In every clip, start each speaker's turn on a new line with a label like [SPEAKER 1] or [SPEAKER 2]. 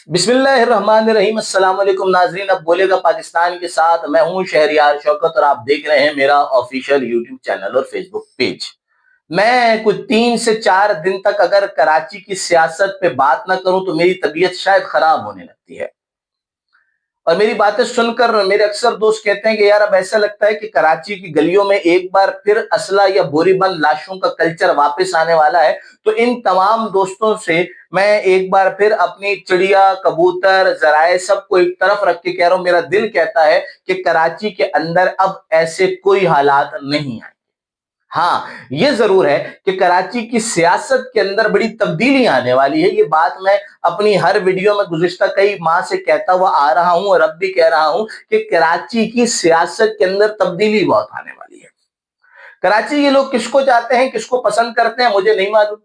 [SPEAKER 1] बिस्मिल्लाहिर्रहमानिर्रहीम। अस्सलाम वालेकुम नाजरीन, अब बोलेगा पाकिस्तान के साथ मैं हूं शहरियार शौकत और आप देख रहे हैं मेरा ऑफिशियल यूट्यूब चैनल और फेसबुक पेज। मैं कुछ 3 से 4 दिन तक अगर कराची की सियासत पे बात ना करूं तो मेरी तबीयत शायद खराब होने लगती है। और मेरी बातें सुनकर मेरे अक्सर दोस्त कहते हैं कि यार अब ऐसा लगता है कि कराची की गलियों में एक बार फिर असला या बोरीबंद लाशों का कल्चर वापस आने वाला है। तो इन तमाम दोस्तों से मैं एक बार फिर अपनी चिड़िया, कबूतर, जराए सबको एक तरफ रख के कह रहा हूं, मेरा दिल कहता है कि कराची के अंदर अब ऐसे कोई हालात नहीं आए। हाँ, ये जरूर है कि कराची की सियासत के अंदर बड़ी तब्दीली आने वाली है। ये बात मैं अपनी हर वीडियो में गुज़िश्ता कई माह से कहता हुआ आ रहा हूं और अब भी कह रहा हूं कि कराची की सियासत के अंदर तब्दीली बहुत आने वाली है। कराची के लोग किसको चाहते हैं, किसको पसंद करते हैं, मुझे नहीं मालूम।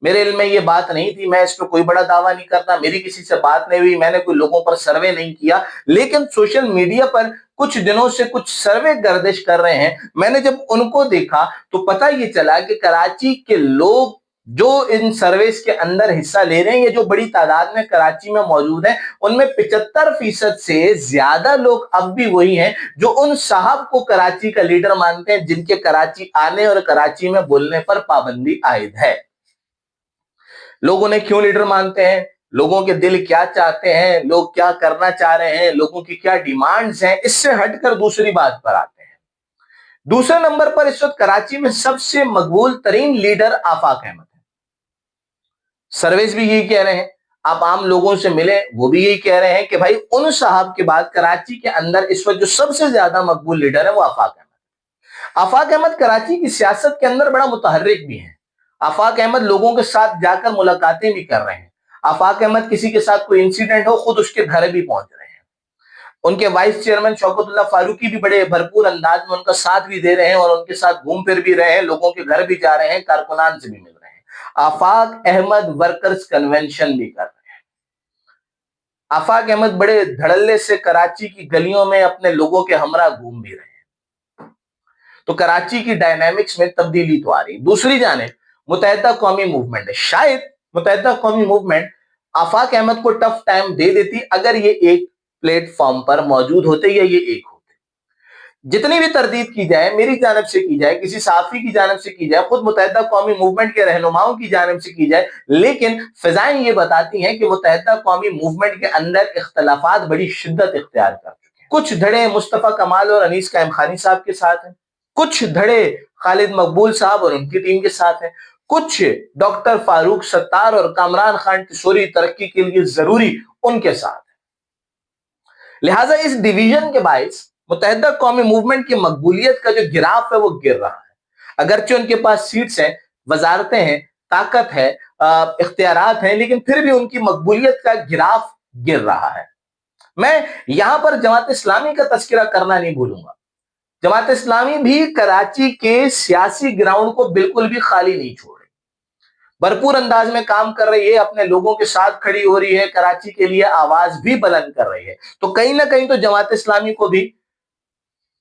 [SPEAKER 1] मेरे इल्म में ये बात नहीं थी, मैं इस पर कोई बड़ा दावा नहीं करता, मेरी किसी से बात नहीं हुई, मैंने कोई लोगों पर सर्वे नहीं किया। लेकिन सोशल मीडिया पर कुछ दिनों से कुछ सर्वे गर्दिश कर रहे हैं। मैंने जब उनको देखा तो पता ये चला कि कराची के लोग जो इन सर्वेस के अंदर हिस्सा ले रहे हैं, ये जो बड़ी तादाद में कराची में मौजूद है, उनमें 75% से ज्यादा लोग अब भी वही हैं जो उन साहब को कराची का लीडर मानते हैं जिनके कराची आने और कराची में बोलने पर पाबंदी आयद है। लोग उन्हें क्यों लीडर मानते हैं, लोगों के दिल क्या चाहते हैं, लोग क्या करना चाह रहे हैं, लोगों की क्या डिमांड्स हैं, इससे हटकर दूसरी बात पर आते हैं। दूसरे नंबर पर इस वक्त कराची में सबसे मकबूल तरीन लीडर आफाक अहमद है। सर्वेस भी यही कह रहे हैं, आप आम लोगों से मिले वो भी यही कह रहे हैं कि भाई उन साहब के बाद कराची के अंदर इस वक्त जो सबसे ज्यादा मकबूल लीडर है वो आफाक अहमद। आफाक अहमद कराची की सियासत के अंदर बड़ा मुतहर्रिक भी है। आफाक अहमद लोगों के साथ जाकर मुलाकातें भी कर रहे हैं। आफाक अहमद किसी के साथ कोई इंसिडेंट हो खुद उसके घर भी पहुंच रहे हैं। उनके वाइस चेयरमैन शौकतुल्लाह फारूकी भी बड़े भरपूर अंदाज में उनका साथ भी दे रहे हैं और उनके साथ घूम फिर भी रहे हैं, लोगों के घर भी जा रहे हैं, कारकुनान से भी मिल रहे हैं। आफाक अहमद वर्कर्स कन्वेंशन भी कर रहे हैं। आफाक अहमद बड़े धड़ल्ले से कराची की गलियों में अपने लोगों के हमरा घूम भी रहे हैं। तो कराची की डायनामिक्स में तब्दीली तो आ रही। दूसरी जाने मुत्तहिदा कौमी मूवमेंट है। शायद मुत्तहिदा कौमी मूवमेंट आफाक अहमद को टफ टाइम दे देती अगर ये एक प्लेटफॉर्म पर मौजूद होते या ये एक होते। जितनी भी तरदीद की जाए, मेरी जानिब से की जाए, किसी साफी की जानिब से की जाए, खुद मुत्तहिदा कौमी मूवमेंट के रहनुमाओं की जानिब से की जाए, लेकिन फिजाएं ये बताती हैं कि मुत्तहिदा कौमी मूवमेंट के अंदर इख्तलाफात बड़ी शिद्दत इख्तियार कर चुके हैं। कुछ धड़े मुस्तफा कमाल और अनीस कायम खानी साहब के साथ हैं, कुछ धड़े खालिद मकबूल साहब और उनकी टीम के साथ हैं, कुछ डॉक्टर फारूक सत्तार और कामरान खान किशोरी तरक्की के लिए जरूरी उनके साथ है। लिहाजा इस डिवीजन के बायस मुत्तहिदा कौमी मूवमेंट की मकबूलियत का जो गिराफ है वो गिर रहा है। अगरचे उनके पास सीट्स हैं, वजारतें हैं, ताकत है, इख्तियारात हैं, लेकिन फिर भी उनकी मकबूलियत का गिराफ गिर रहा है। मैं यहां पर जमात इस्लामी का तस्करा करना नहीं भूलूंगा। जमात इस्लामी भी कराची के सियासी ग्राउंड को बिल्कुल भी खाली नहीं छोड़ रही, भरपूर अंदाज में काम कर रही है, अपने लोगों के साथ खड़ी हो रही है, कराची के लिए आवाज भी बुलंद कर रही है। तो कहीं ना कहीं तो जमात इस्लामी को भी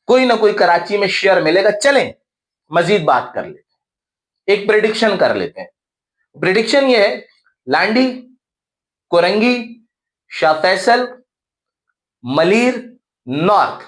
[SPEAKER 1] कोई ना कोई कराची में शेयर मिलेगा। चलें मजीद बात कर लेते हैं, एक प्रेडिक्शन कर लेते हैं। प्रेडिक्शन ये है, लांडी, कोरंगी, शाह फैसल, मलीर, नॉर्थ,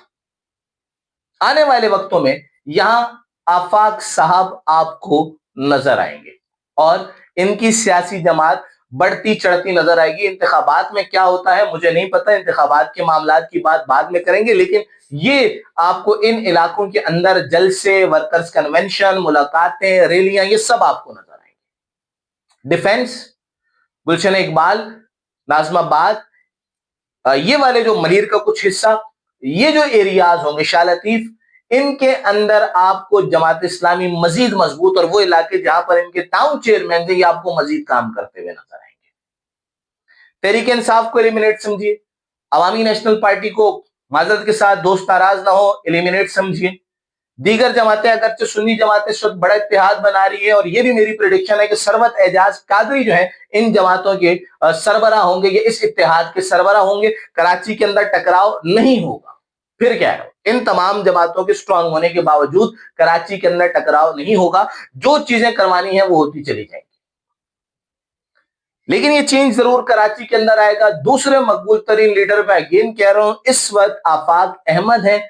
[SPEAKER 1] आने वाले वक्तों में यहां आफाक साहब आपको नजर आएंगे और इनकी सियासी जमात बढ़ती चढ़ती नजर आएगी। इंतखाबात में क्या होता है मुझे नहीं पता, इंतखाबात के मामलात की बात बाद में करेंगे, लेकिन ये आपको इन इलाकों के अंदर जलसे, वर्कर्स कन्वेंशन, मुलाकातें, रैलियां, ये सब आपको नजर आएंगे। डिफेंस, गुलशन इकबाल, नाजमाबाद, ये वाले जो मलीर का कुछ हिस्सा, ये जो एरियाज होंगे, शाह लतीफ, इनके अंदर आपको जमात इस्लामी मजीद मजबूत और वो इलाके जहां पर इनके टाउन चेयरमैन थे, ये आपको मजीद काम करते हुए नजर आएंगे। तहरीक इंसाफ को एलिमिनेट समझिए, अवामी नेशनल पार्टी को माजरत के साथ दोस्त नाराज ना हो एलिमिनेट समझिए। दीगर जमातें अगरचे सुन्नी जमातें इस वक्त बड़ा इत्तेहाद बना रही है और ये भी मेरी प्रेडिक्शन है कि सरवत एजाज कादरी जो है इन जमातों के सरबराह होंगे, ये इस इत्तेहाद के सरबराह होंगे। कराची के अंदर टकराव नहीं होगा। फिर क्या है, इन तमाम जमातों के स्ट्रांग होने के बावजूद कराची के अंदर टकराव नहीं होगा, जो चीजें करवानी है वो होती चली जाएंगी। लेकिन ये चेंज जरूर कराची के अंदर आएगा। दूसरे मकबूल तरीन लीडर मैं अगेन कह रहा हूं, इस वक्त आफाक अहमद हैं,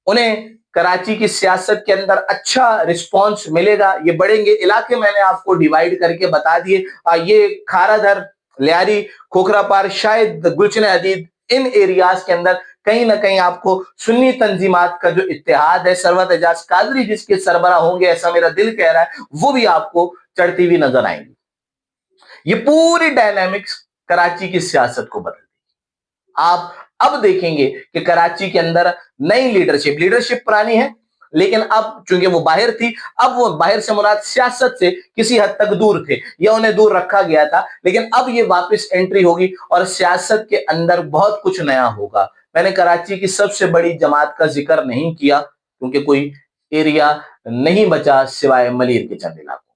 [SPEAKER 1] उन्हें कराची की सियासत के अंदर अच्छा रिस्पांस मिलेगा, ये बढ़ेंगे। इलाके मैंने आपको डिवाइड करके बता दिए, ये खाराधर, लियारी, खोखरापार, शायद गुलशन हदीद, इन एरियाज के अंदर कहीं ना कहीं आपको सुन्नी तंजीमात का जो इत्तेहाद है, सरवत एजाज कादरी जिसके सरबरा होंगे ऐसा मेरा दिल कह रहा है, वो भी आपको चढ़ती हुई नजर आएंगी। ये पूरी डायनामिक्स कराची की सियासत को बदल देगी। आप अब देखेंगे कि कराची के अंदर नई लीडरशिप पुरानी है, लेकिन अब चूंकि वो बाहर थी, अब वो बाहर से मुराद सियासत से किसी हद तक दूर थे या उन्हें दूर रखा गया था, लेकिन अब ये वापस एंट्री होगी और सियासत के अंदर बहुत कुछ नया होगा। मैंने कराची की सबसे बड़ी जमात का जिक्र नहीं किया क्योंकि कोई एरिया नहीं बचा सिवाय मलिर के चंद इलाकों।